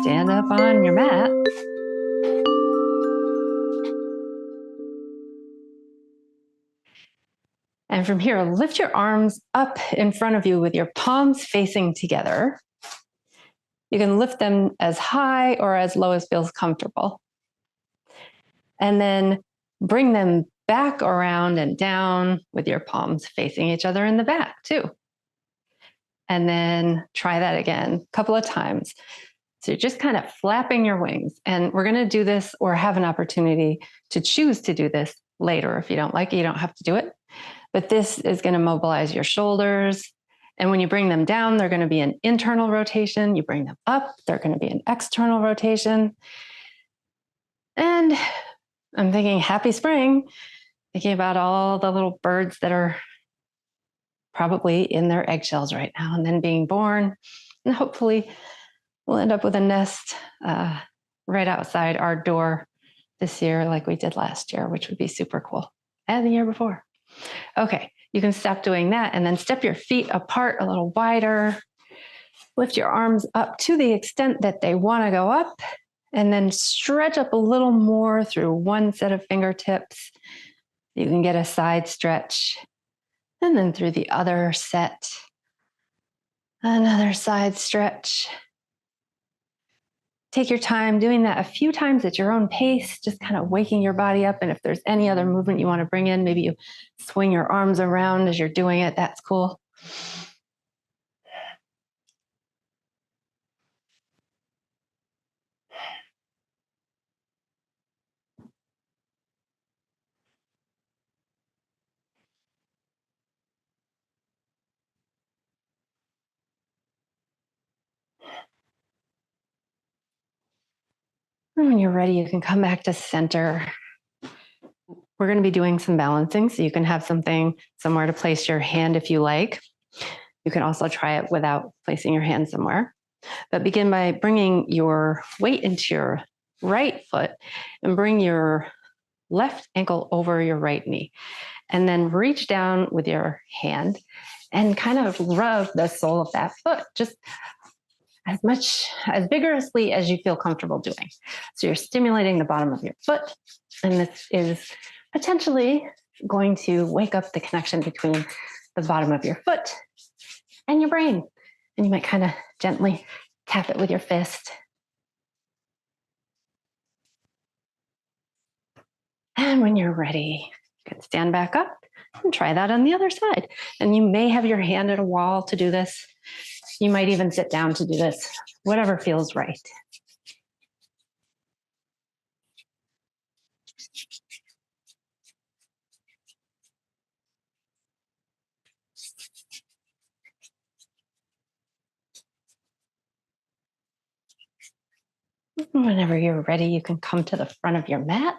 stand up on your mat. And from here, lift your arms up in front of you with your palms facing together. You can lift them as high or as low as feels comfortable. And then bring them back around and down with your palms facing each other in the back too. And then try that again a couple of times. So you're just kind of flapping your wings. And we're going to do this or have an opportunity to choose to do this later. If you don't like it, you don't have to do it. But this is going to mobilize your shoulders. And when you bring them down, they're going to be an internal rotation. You bring them up, they're going to be an external rotation. And I'm thinking happy spring, thinking about all the little birds that are probably in their eggshells right now and then being born. And hopefully we'll end up with a nest right outside our door this year like we did last year, which would be super cool. And the year before. Okay, you can stop doing that and then step your feet apart a little wider. Lift your arms up to the extent that they want to go up, and then stretch up a little more through one set of fingertips. You can get a side stretch, and then through the other set, another side stretch. Take your time doing that a few times at your own pace, just kind of waking your body up. And if there's any other movement you want to bring in, maybe you swing your arms around as you're doing it. That's cool. And when you're ready, you can come back to center. We're going to be doing some balancing, so you can have something somewhere to place your hand if you like. You can also try it without placing your hand somewhere. But begin by bringing your weight into your right foot and bring your left ankle over your right knee. And then reach down with your hand and kind of rub the sole of that foot, just as vigorously as you feel comfortable doing. So you're stimulating the bottom of your foot, and this is potentially going to wake up the connection between the bottom of your foot and your brain. And you might kind of gently tap it with your fist. And when you're ready, you can stand back up and try that on the other side. And you may have your hand at a wall to do this. You might even sit down to do this, whatever feels right. Whenever you're ready, you can come to the front of your mat.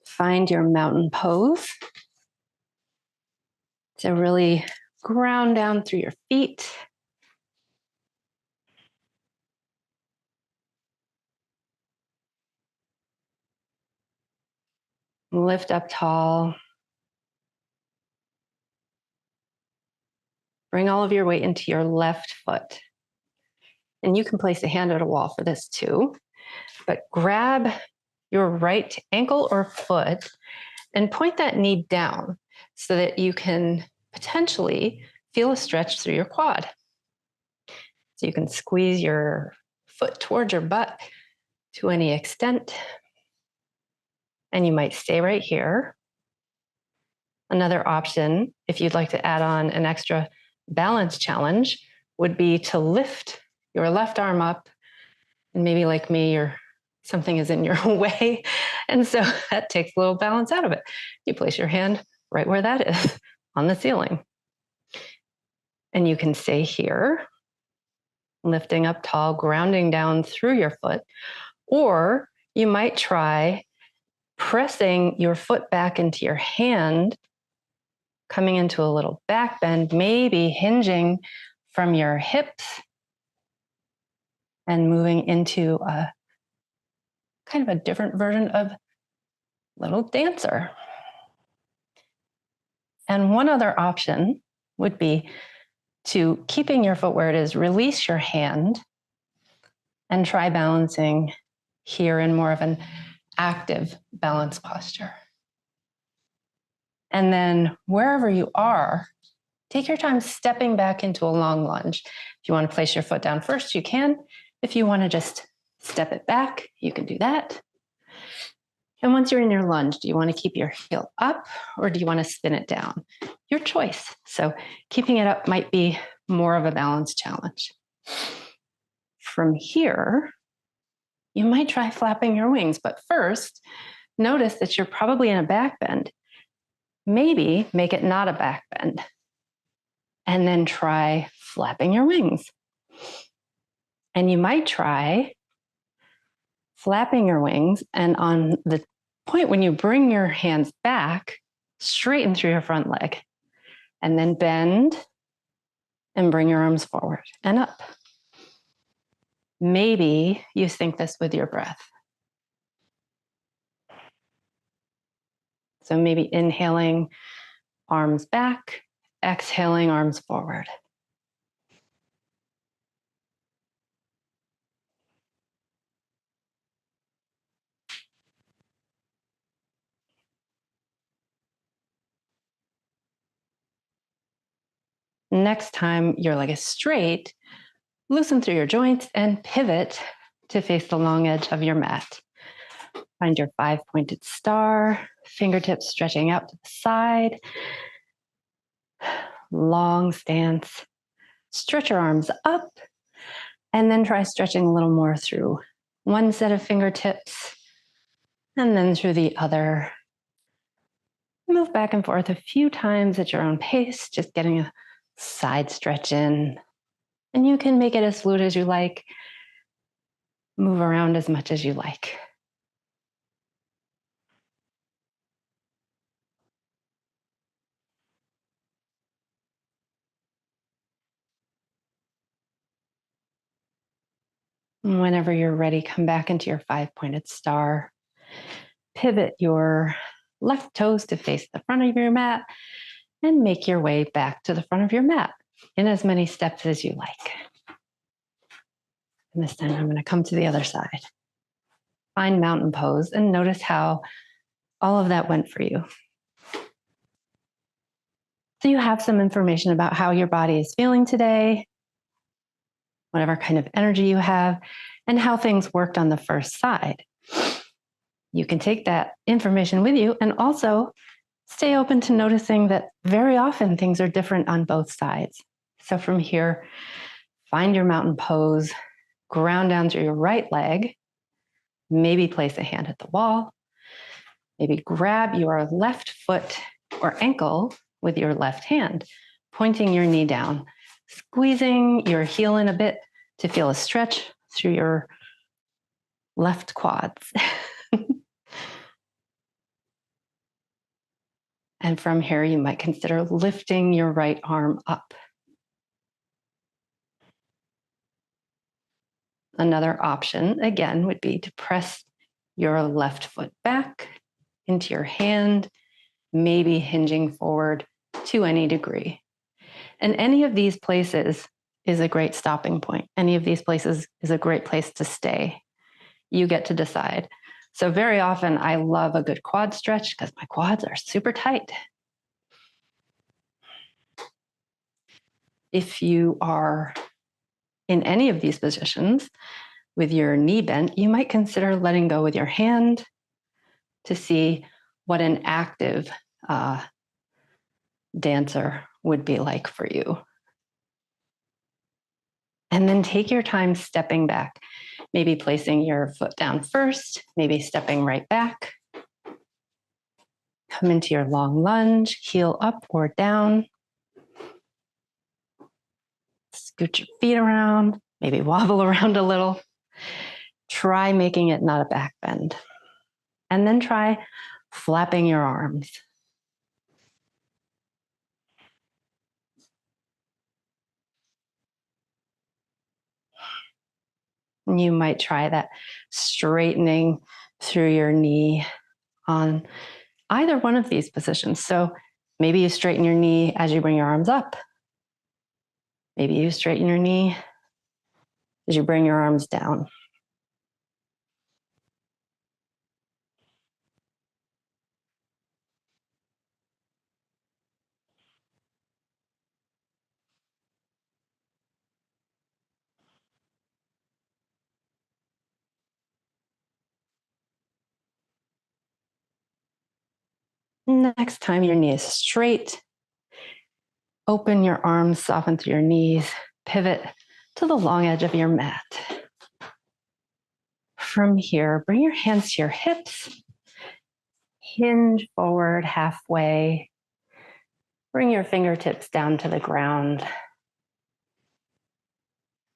Find your mountain pose. So really ground down through your feet. Lift up tall. Bring all of your weight into your left foot. And you can place a hand at a wall for this too. But grab your right ankle or foot and point that knee down so that you can potentially feel a stretch through your quad. So you can squeeze your foot towards your butt to any extent. And you might stay right here. Another option, if you'd like to add on an extra balance challenge, would be to lift your left arm up. And maybe like me, something is in your way. And so that takes a little balance out of it. You place your hand right where that is on the ceiling. And you can stay here, lifting up tall, grounding down through your foot. Or you might try pressing your foot back into your hand, coming into a little back bend, maybe hinging from your hips and moving into a kind of a different version of little dancer. And one other option would be to keeping your foot where it is, release your hand and try balancing here in more of an active balance posture. And then wherever you are, take your time stepping back into a long lunge. If you want to place your foot down first, you can. If you want to just step it back, you can do that. And once you're in your lunge, do you want to keep your heel up or do you want to spin it down? Your choice. So keeping it up might be more of a balance challenge. From here, you might try flapping your wings, but first, notice that you're probably in a back bend. Maybe make it not a back bend. And then try flapping your wings. And you might try flapping your wings, and on the point when you bring your hands back, straighten through your front leg, and then bend and bring your arms forward and up. Maybe you sync this with your breath. So maybe inhaling, arms back, exhaling, arms forward. Next time your leg is straight, loosen through your joints and pivot to face the long edge of your mat. Find your 5-pointed star, fingertips stretching out to the side. Long stance. Stretch your arms up and then try stretching a little more through one set of fingertips and then through the other. Move back and forth a few times at your own pace, just getting a side stretch in. And you can make it as fluid as you like. Move around as much as you like. Whenever you're ready, come back into your 5-pointed star. Pivot your left toes to face the front of your mat and make your way back to the front of your mat in as many steps as you like. And this time I'm going to come to the other side. Find mountain pose and notice how all of that went for you. So you have some information about how your body is feeling today, whatever kind of energy you have, and how things worked on the first side. You can take that information with you and also stay open to noticing that very often things are different on both sides. So from here, find your mountain pose, ground down through your right leg, maybe place a hand at the wall, maybe grab your left foot or ankle with your left hand, pointing your knee down, squeezing your heel in a bit to feel a stretch through your left quads. And from here, you might consider lifting your right arm up. Another option, again, would be to press your left foot back into your hand, maybe hinging forward to any degree. And any of these places is a great stopping point. Any of these places is a great place to stay. You get to decide. So very often I love a good quad stretch because my quads are super tight. If you are in any of these positions with your knee bent, you might consider letting go with your hand to see what an active dancer would be like for you. And then take your time stepping back, maybe placing your foot down first, maybe stepping right back. Come into your long lunge, heel up or down. Scoot your feet around, maybe wobble around a little. Try making it not a back bend. And then try flapping your arms. You might try that straightening through your knee on either one of these positions. So maybe you straighten your knee as you bring your arms up. Maybe you straighten your knee as you bring your arms down. Next time your knee is straight, open your arms, soften through your knees, pivot to the long edge of your mat. From here, bring your hands to your hips, hinge forward halfway, bring your fingertips down to the ground,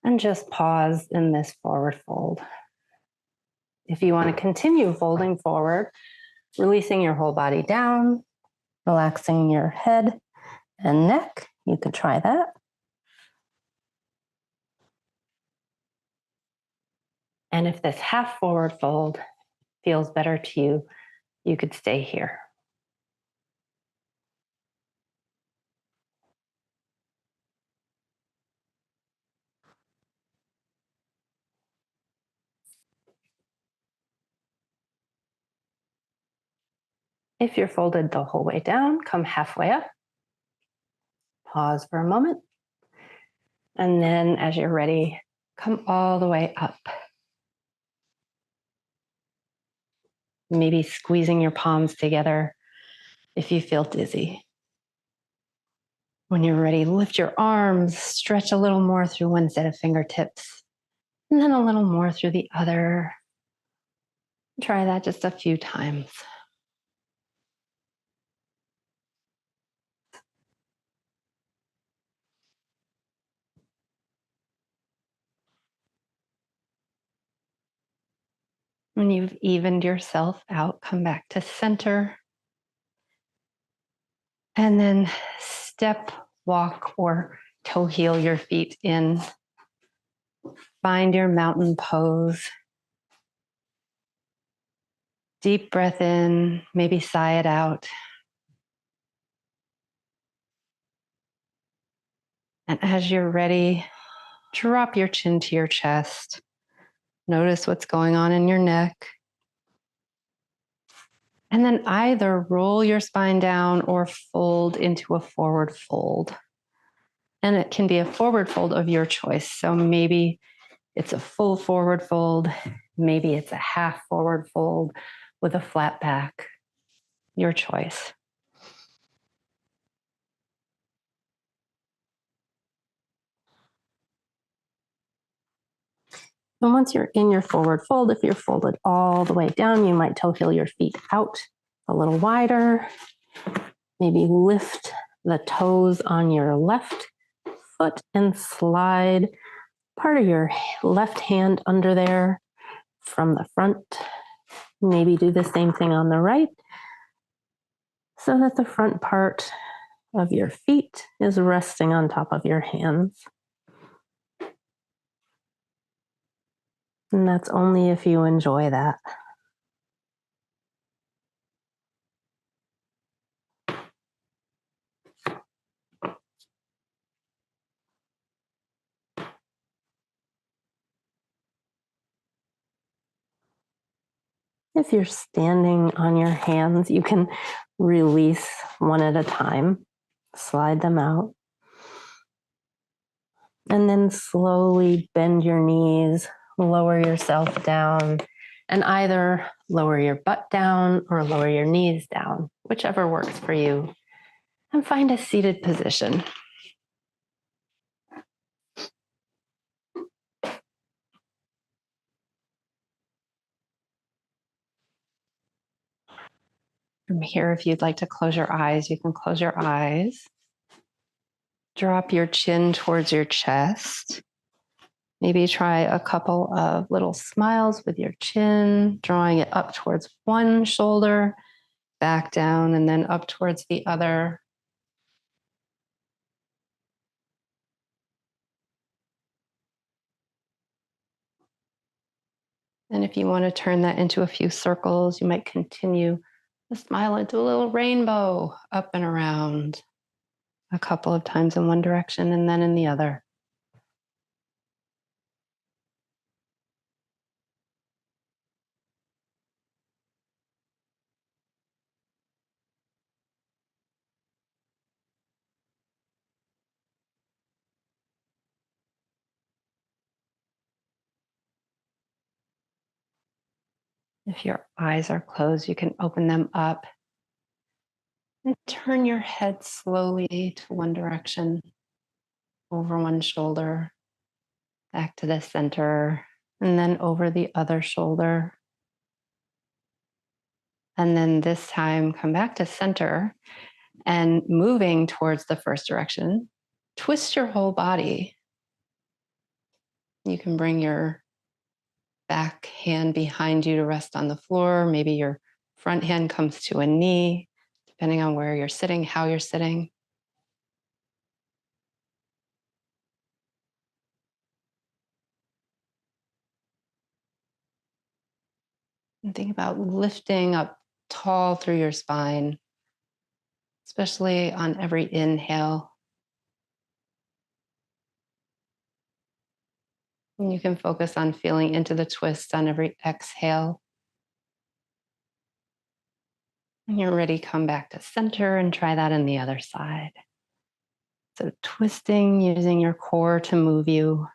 and just pause in this forward fold. If you want to continue folding forward, releasing your whole body down, relaxing your head and neck, you could try that. And if this half forward fold feels better to you, you could stay here. If you're folded the whole way down, come halfway up. Pause for a moment. And then as you're ready, come all the way up. Maybe squeezing your palms together if you feel dizzy. When you're ready, lift your arms, stretch a little more through one set of fingertips, and then a little more through the other. Try that just a few times. When you've evened yourself out, come back to center. And then step, walk, or toe heel your feet in. Find your mountain pose. Deep breath in, maybe sigh it out. And as you're ready, drop your chin to your chest. Notice what's going on in your neck. And then either roll your spine down or fold into a forward fold. And it can be a forward fold of your choice. So maybe it's a full forward fold. Maybe it's a half forward fold with a flat back. Your choice. And once you're in your forward fold, if you're folded all the way down, you might toe heel your feet out a little wider. Maybe lift the toes on your left foot and slide part of your left hand under there from the front. Maybe do the same thing on the right so that the front part of your feet is resting on top of your hands. And that's only if you enjoy that. If you're standing on your hands, you can release one at a time, slide them out, and then slowly bend your knees, lower yourself down, and either lower your butt down or lower your knees down, whichever works for you, and find a seated position. From here, if you'd like to close your eyes, you can close your eyes. Drop your chin towards your chest. Maybe try a couple of little smiles with your chin, drawing it up towards one shoulder, back down, and then up towards the other. And if you want to turn that into a few circles, you might continue to smile into a little rainbow up and around a couple of times in one direction and then in the other. If your eyes are closed, you can open them up and turn your head slowly to one direction, over one shoulder, back to the center, and then over the other shoulder. And then this time, come back to center and moving towards the first direction, twist your whole body. You can bring your back hand behind you to rest on the floor. Maybe your front hand comes to a knee, depending on where you're sitting, how you're sitting. And think about lifting up tall through your spine, especially on every inhale. And you can focus on feeling into the twist on every exhale. When you're ready, come back to center and try that on the other side. So twisting, using your core to move you.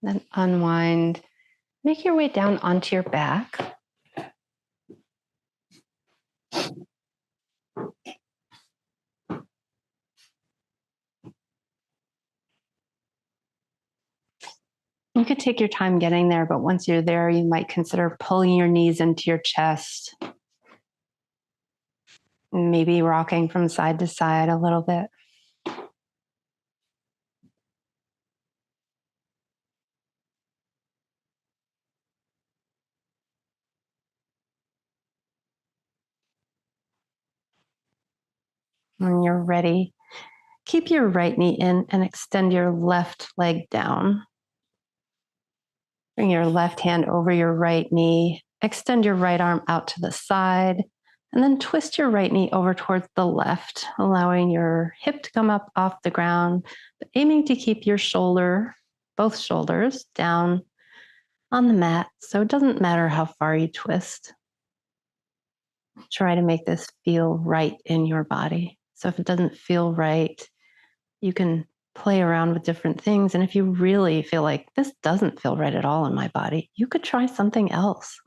Then unwind. Make your way down onto your back. You could take your time getting there, but once you're there, you might consider pulling your knees into your chest, maybe rocking from side to side a little bit. When you're ready, keep your right knee in and extend your left leg down. Bring your left hand over your right knee, extend your right arm out to the side, and then twist your right knee over towards the left, allowing your hip to come up off the ground, but aiming to keep your both shoulders down on the mat. So it doesn't matter how far you twist. Try to make this feel right in your body. So if it doesn't feel right, you can play around with different things. And if you really feel like this doesn't feel right at all in my body, you could try something else.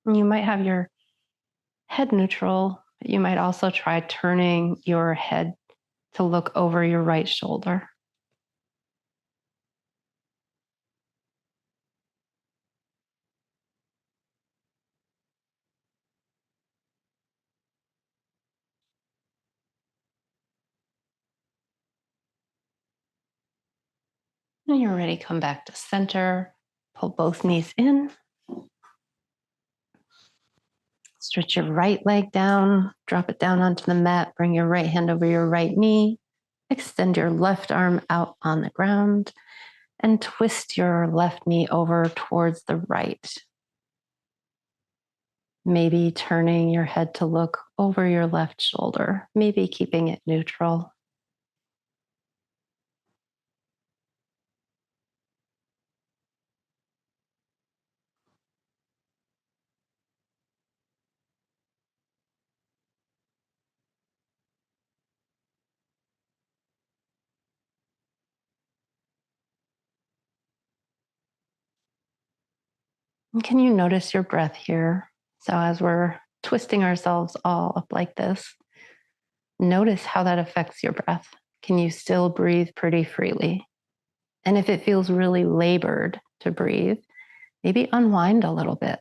You might have your head neutral. You might also try turning your head to look over your right shoulder. When you're ready, come back to center. Pull both knees in. Stretch your right leg down, drop it down onto the mat, bring your right hand over your right knee, extend your left arm out on the ground, and twist your left knee over towards the right. Maybe turning your head to look over your left shoulder, maybe keeping it neutral. And can you notice your breath here? So as we're twisting ourselves all up like this, notice how that affects your breath. Can you still breathe pretty freely? And if it feels really labored to breathe, maybe unwind a little bit.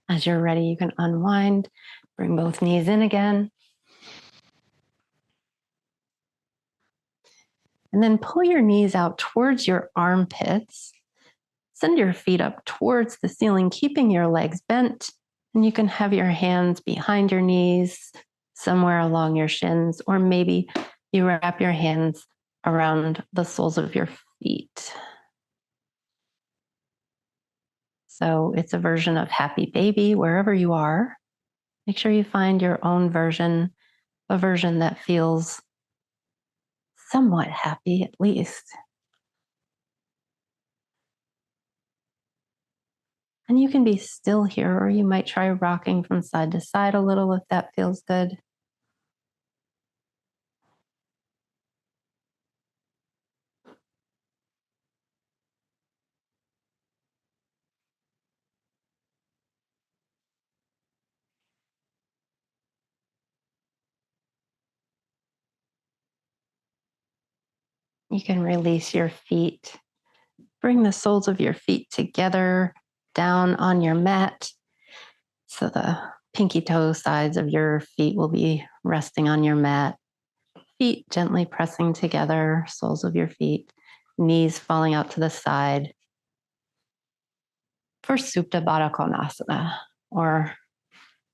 As you're ready, you can unwind, bring both knees in again. And then pull your knees out towards your armpits. Send your feet up towards the ceiling, keeping your legs bent And you can have your hands behind your knees, somewhere along your shins, or maybe you wrap your hands around the soles of your feet. So it's a version of happy baby wherever you are. Make sure you find your own version, a version that feels somewhat happy at least. And you can be still here, or you might try rocking from side to side a little if that feels good. You can release your feet. Bring the soles of your feet together down on your mat. So the pinky toe sides of your feet will be resting on your mat. Feet gently pressing together, soles of your feet, knees falling out to the side for Supta Baddha Konasana, or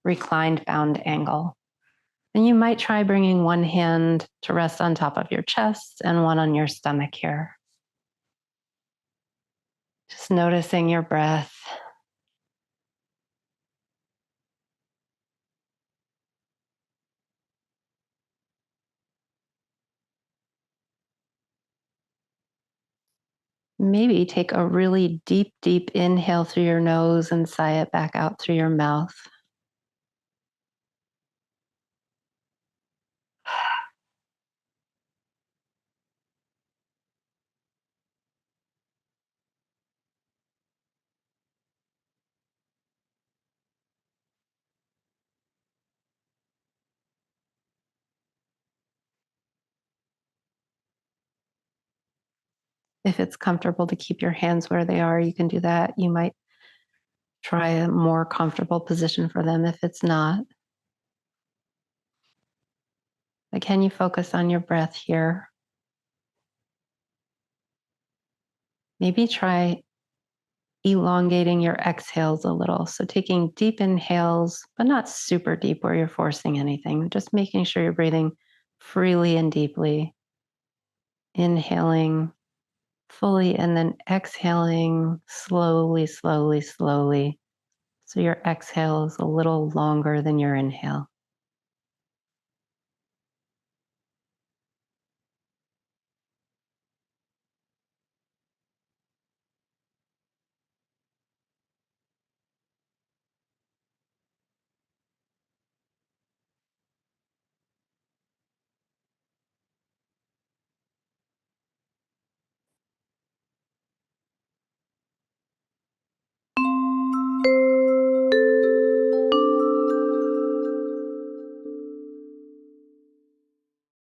reclined bound angle. And you might try bringing one hand to rest on top of your chest and one on your stomach here. Just noticing your breath. Maybe take a really deep, deep inhale through your nose and sigh it back out through your mouth. If it's comfortable to keep your hands where they are, you can do that. You might try a more comfortable position for them if it's not. But can you focus on your breath here? Maybe try elongating your exhales a little. So taking deep inhales, but not super deep where you're forcing anything, just making sure you're breathing freely and deeply. Inhaling fully and then exhaling slowly, slowly, slowly. So your exhale is a little longer than your inhale.